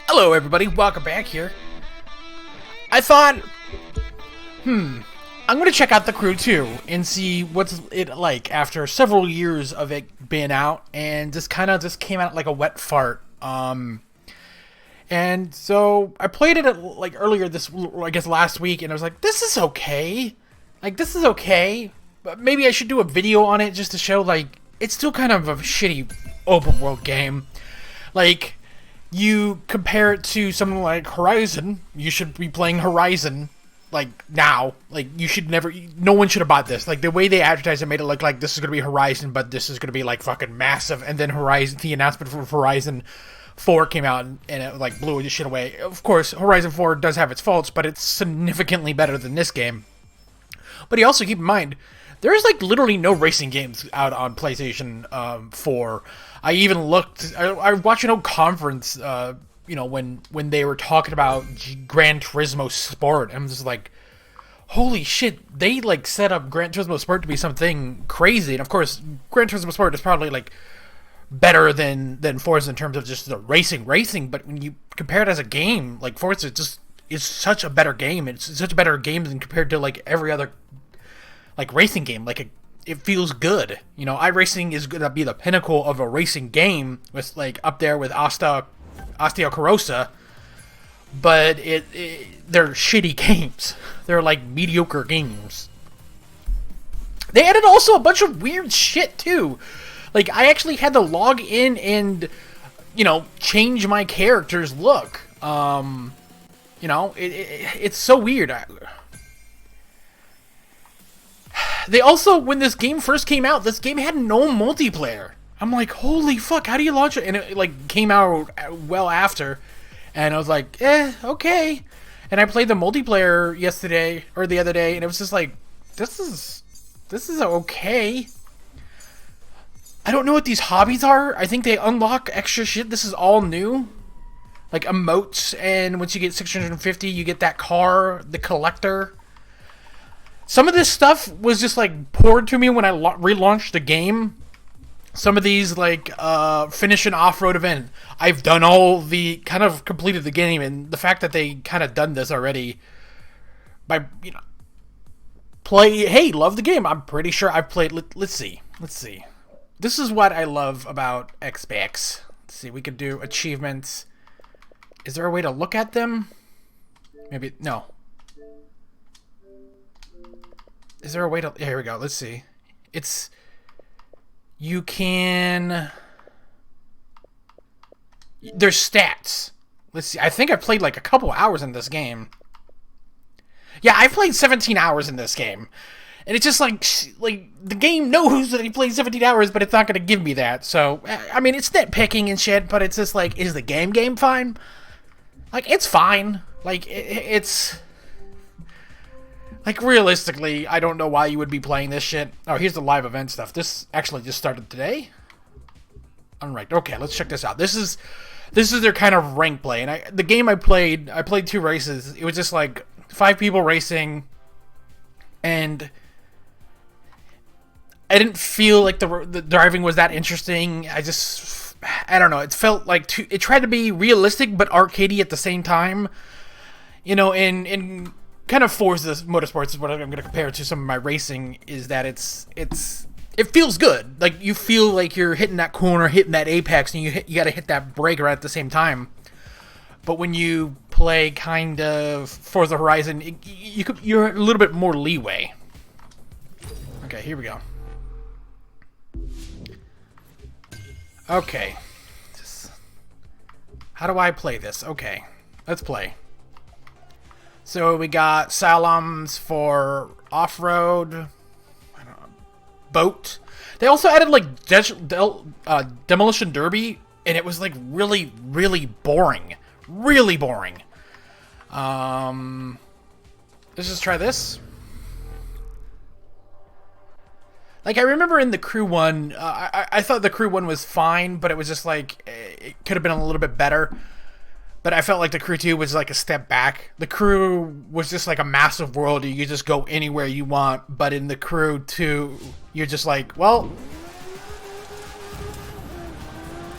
Hello everybody, welcome back here. I thought, I'm gonna check out The Crew 2 and see what's it like after several years of it being out, and just kind of just came out like a wet fart. And so I played it like earlier this, I guess last week, and I was like, this is okay. Like, this is okay. But maybe I should do a video on it just to show, like, it's still kind of a shitty open world game. Like, you compare it to something like Horizon, you should be playing Horizon, like, now. Like, you should never, no one should have bought this. Like, the way they advertised it made it look like this is going to be Horizon, but this is going to be, like, fucking massive. And then Horizon, the announcement for Horizon 4 came out, and it, like, blew this shit away. Of course, Horizon 4 does have its faults, but it's significantly better than this game. But you also keep in mind, there's, like, literally no racing games out on PlayStation 4. I even looked, I watched an old conference, when they were talking about Gran Turismo Sport, and I'm just like, holy shit, they, like, set up Gran Turismo Sport to be something crazy. And, of course, Gran Turismo Sport is probably, like, better than Forza in terms of just the racing, but when you compare it as a game, like, Forza just is such a better game. It's such a better game than compared to, like, every other, like, racing game. Like, it feels good. You know, iRacing is going to be the pinnacle of a racing game, with, like, up there with Assetto Corsa, but they're shitty games. They're, like, mediocre games. They added also a bunch of weird shit, too. Like, I actually had to log in and, change my character's look. It's so weird. They also, when this game first came out, this game had no multiplayer. I'm like, holy fuck, how do you launch it? And it, like, came out well after. And I was like, okay. And I played the multiplayer yesterday, or the other day, and it was just like, this is okay. I don't know what these hobbies are. I think they unlock extra shit. This is all new. Like emotes, and once you get 650, you get that car, the collector. Some of this stuff was just, like, poured to me when I relaunched the game. Some of these, like, finish an off-road event. I've done kind of completed the game, and the fact that they kind of done this already by, hey, love the game. I'm pretty sure I've played, let's see. This is what I love about Xbox. Let's see, we could do achievements. Is there a way to look at them? Maybe, no. Is there a way to... Here we go. Let's see. You can... There's stats. Let's see. I think I played, like, a couple hours in this game. Yeah, I played 17 hours in this game. And it's just like, the game knows that he played 17 hours, but it's not going to give me that. So, I mean, it's nitpicking and shit, but it's just like, is the game fine? Like, it's fine. Like, it's... Like, realistically, I don't know why you would be playing this shit. Oh, here's the live event stuff. This actually just started today. Alright, okay, let's check this out. This is their kind of rank play. And the game I played 2 races. It was just like 5 people racing. And I didn't feel like the driving was that interesting. I don't know. It felt like it tried to be realistic but arcadey at the same time. And kind of Forza Motorsports is what I'm going to compare it to some of my racing, is that it feels good. Like, you feel like you're hitting that corner, hitting that apex, and you got to hit that brake right at the same time. But when you play kind of Forza Horizon, you're a little bit more leeway. Okay, here we go. Okay. How do I play this? Okay, let's play. So we got Slaloms for off-road, boat. They also added, like, Demolition Derby, and it was, like, really, really boring. Really boring. Let's just try this. Like, I remember in the Crew 1, I thought the Crew 1 was fine, but it was just, like, it could have been a little bit better. But I felt like the Crew 2 was like a step back. The Crew was just like a massive world. You could just go anywhere you want. But in the Crew 2, you're just like, well...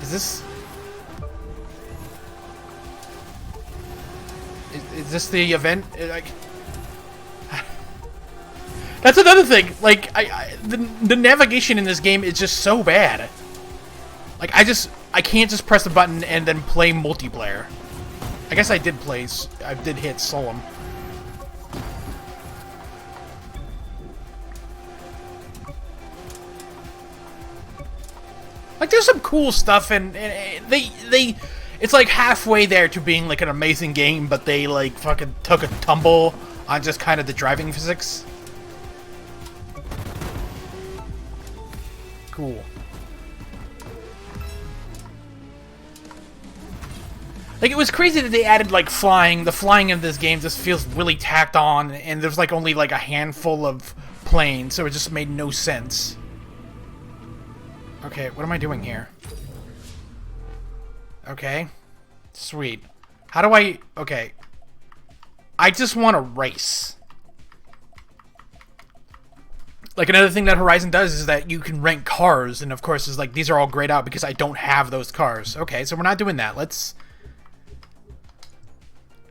Is this... Is this the event? Like, that's another thing. Like, the navigation in this game is just so bad. Like, I can't just press the button and then play multiplayer. I guess I did hit Solemn. Like, there's some cool stuff, and it's like halfway there to being like an amazing game, but they like fucking took a tumble on just kind of the driving physics. Cool. Like, it was crazy that they added, like, flying. The flying in this game just feels really tacked on, and there's, like, only, like, a handful of planes, so it just made no sense. Okay, what am I doing here? Okay. Sweet. How do I... Okay. I just want to race. Like, another thing that Horizon does is that you can rent cars, and of course, is like, these are all grayed out because I don't have those cars. Okay, so we're not doing that. Let's...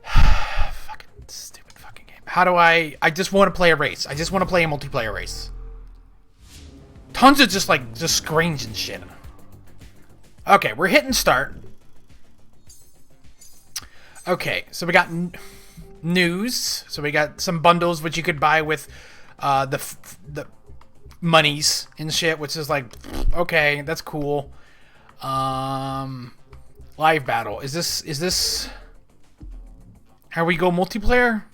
Fucking stupid fucking game. How do I just want to play a race. I just want to play a multiplayer race. Tons of just screens and shit. Okay, we're hitting start. Okay, so we got news. So we got some bundles which you could buy with the monies and shit, which is like, okay, that's cool. Live battle. Is this how we go multiplayer?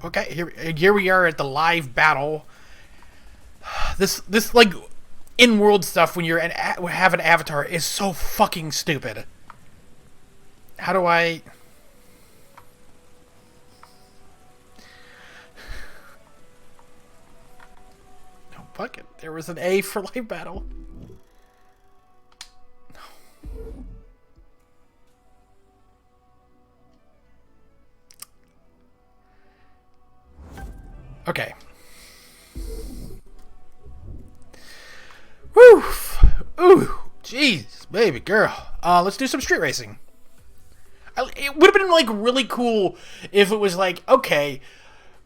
Okay, here we are at the live battle. This like in-world stuff when have an avatar is so fucking stupid. How do I? No, fuck it. There was an A for live battle. Okay. Woo! Ooh! Jeez, baby girl. Let's do some street racing. It would have been, like, really cool if it was like, okay,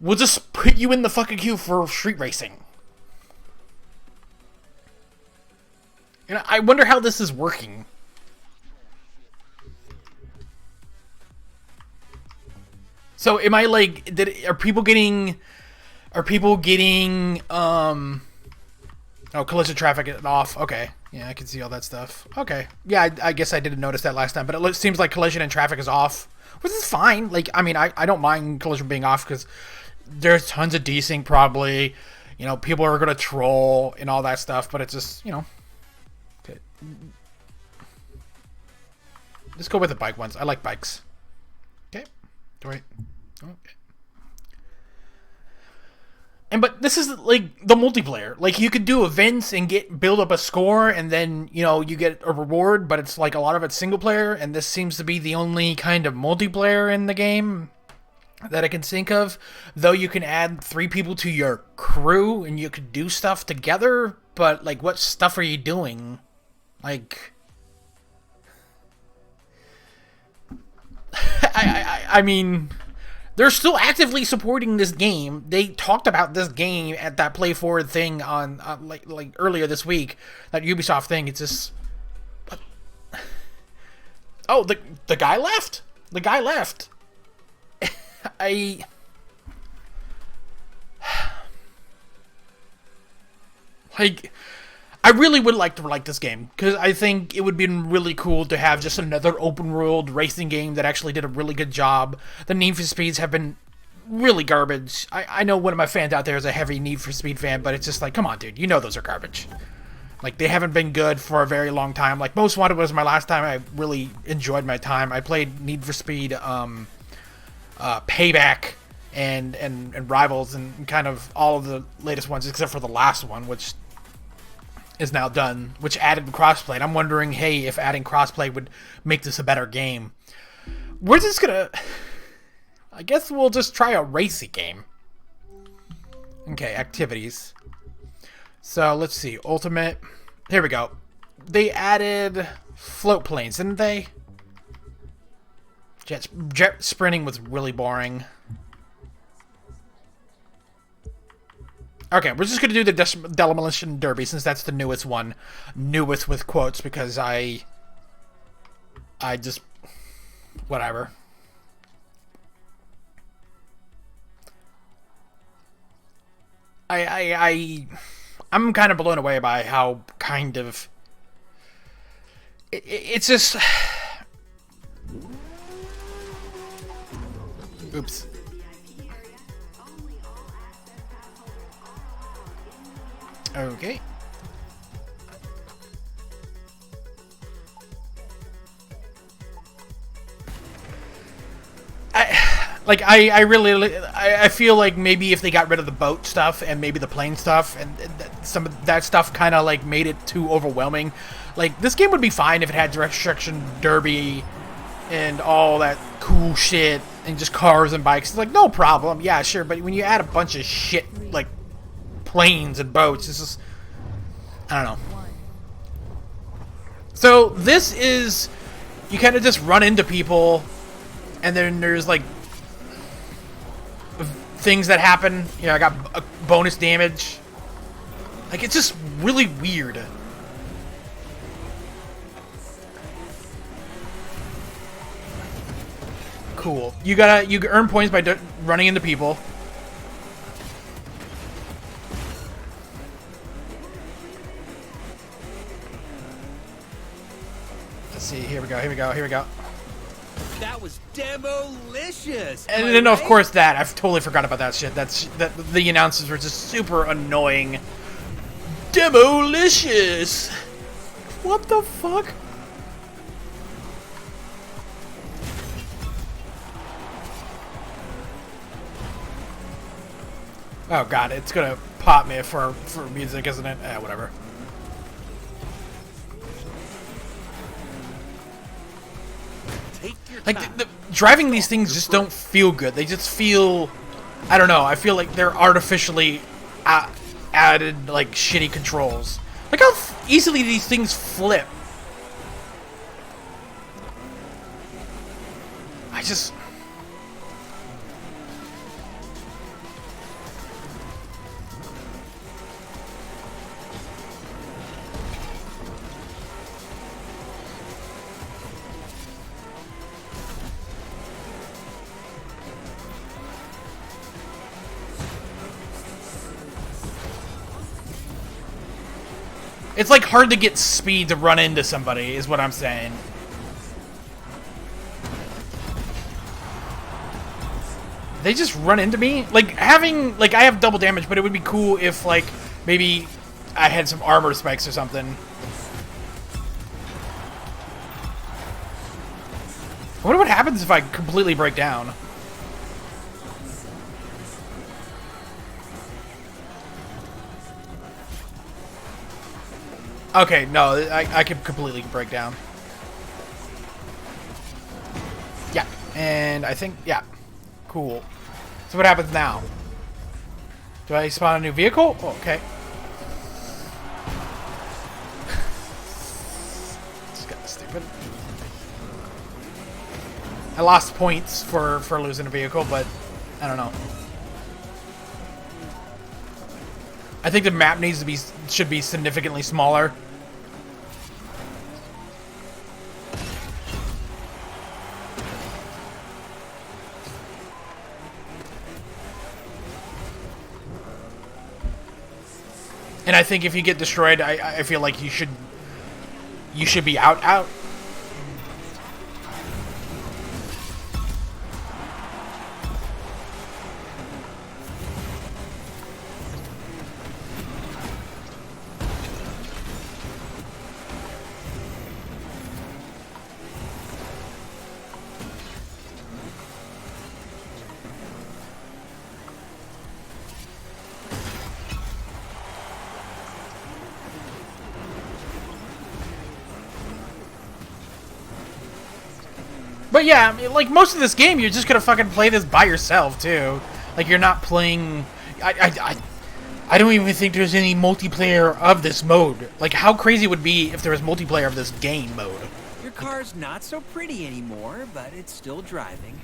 we'll just put you in the fucking queue for street racing. And I wonder how this is working. So, am I, like, are people getting, oh, collision traffic off. Okay. Yeah, I can see all that stuff. Okay. Yeah, I guess I didn't notice that last time, but it seems like collision and traffic is off, which is fine. Like, I mean, I don't mind collision being off because there's tons of desync probably. You know, people are going to troll and all that stuff, but it's just, you know. Okay. Let's go with the bike ones. I like bikes. Okay. Right. Okay. But this is like the multiplayer. Like, you could do events and build up a score, and then, you know, you get a reward, but it's like a lot of it's single player, and this seems to be the only kind of multiplayer in the game that I can think of. Though you can add 3 people to your crew and you could do stuff together, but like, what stuff are you doing? Like, I mean, they're still actively supporting this game. They talked about this game at that Play Forward thing on like earlier this week, that Ubisoft thing. It's just, what? Oh, the guy left. The guy left. I really would like to like this game, because I think it would be really cool to have just another open world racing game that actually did a really good job. The Need for Speeds have been really garbage. I know one of my fans out there is a heavy Need for Speed fan, but it's just like, come on, dude, you know those are garbage. Like, they haven't been good for a very long time. Like, Most Wanted was my last time I really enjoyed my time. I played Need for Speed Payback and Rivals and kind of all of the latest ones except for the last one, which is now done, which added crossplay. And I'm wondering, hey, if adding crossplay would make this a better game. We're just gonna... I guess we'll just try a racy game. Okay, activities. So, let's see. Ultimate. Here we go. They added float planes, didn't they? Jet sprinting was really boring. Okay, we're just going to do the Demolition Derby since that's the newest one. Newest with quotes because I just... Whatever. I'm kind of blown away by how kind of... It's just... Oops. Okay. I really feel like maybe if they got rid of the boat stuff and maybe the plane stuff and some of that stuff kind of like made it too overwhelming. Like this game would be fine if it had Destruction Derby and all that cool shit and just cars and bikes. It's like no problem, yeah, sure. But when you add a bunch of shit like planes and boats, it's just I don't know. So this is you kind of just run into people, and then there's like things that happen. You know, I got a bonus damage. Like it's just really weird. Cool. You earn points by running into people. Let's see. Here we go. That was demolicious. And then of course that I totally forgot about that shit. That the announcers were just super annoying. Demolicious. What the fuck? Oh god, it's gonna pop me for music, isn't it? Whatever. Like, the driving these things just don't feel good. They just feel... I don't know. I feel like they're artificially added, like, shitty controls. Look how easily these things flip. I just... It's like hard to get speed to run into somebody, is what I'm saying. They just run into me? Like, having... Like, I have double damage, but it would be cool if, like, maybe I had some armor spikes or something. I wonder what happens if I completely break down. Okay, no, I could completely break down. Yeah, and I think, yeah, cool. So what happens now? Do I spawn a new vehicle? Oh, okay. This is kind of stupid. I lost points for losing a vehicle, but I don't know. I think the map should be significantly smaller. And I think if you get destroyed, I feel like you should be out. But yeah, I mean, like, most of this game, you're just gonna fucking play this by yourself, too. Like, you're not playing... I don't even think there's any multiplayer of this mode. Like, how crazy would it be if there was multiplayer of this game mode? Your car's not so pretty anymore, but it's still driving.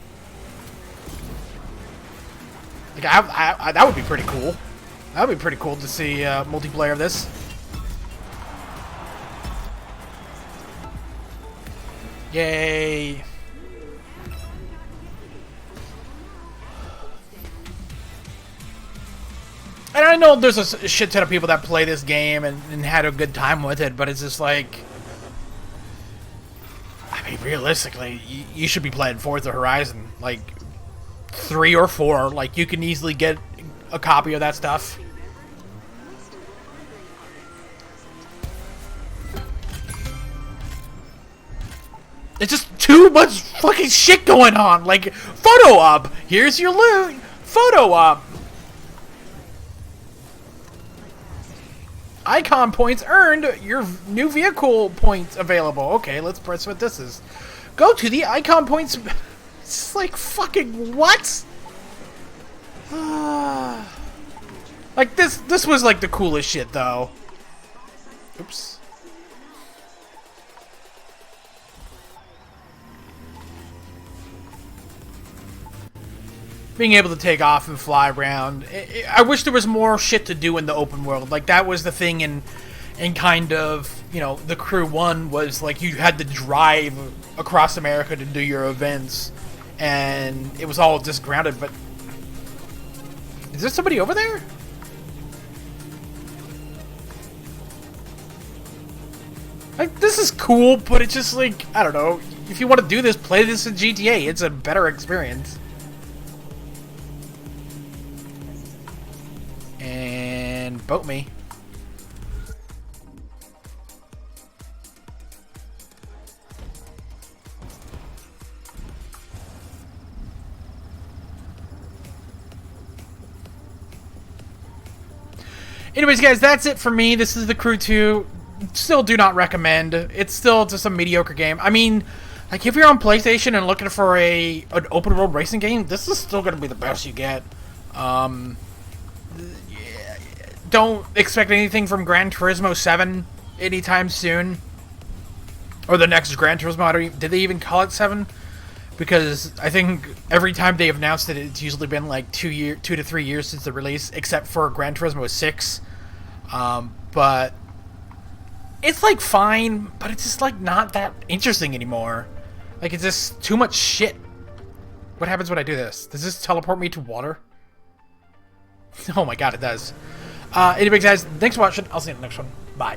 Like, that would be pretty cool. That would be pretty cool to see multiplayer of this. Yay. And I know there's a shit ton of people that play this game and had a good time with it, but it's just like... I mean, realistically, you should be playing Forza Horizon. Like, 3 or 4. Like, you can easily get a copy of that stuff. It's just too much fucking shit going on. Like, photo op. Here's your loot. Photo op. Icon points earned. Your new vehicle points available. Okay, let's press what this is. Go to the icon points. It's like fucking what? Like this was like the coolest shit though. Oops. Being able to take off and fly around. I wish there was more shit to do in the open world. Like, that was the thing in kind of, you know, the Crew 1 was, like, you had to drive across America to do your events. And it was all just grounded, but... Is there somebody over there? Like, this is cool, but it's just, like, I don't know. If you want to do this, play this in GTA. It's a better experience. And boat me. Anyways, guys, that's it for me. This is the Crew 2. Still do not recommend. It's still just a mediocre game. I mean, like, if you're on PlayStation and looking for an open world racing game, this is still going to be the best you get. Don't expect anything from Gran Turismo 7 anytime soon. Or the next Gran Turismo. Did they even call it 7? Because I think every time they've announced it, it's usually been like 2 to 3 years since the release, except for Gran Turismo 6. But it's like fine, but it's just like not that interesting anymore. Like, it's just too much shit. What happens when I do this? Does this teleport me to water? Oh my god, it does. Anyways, guys, thanks for watching. I'll see you in the next one. Bye.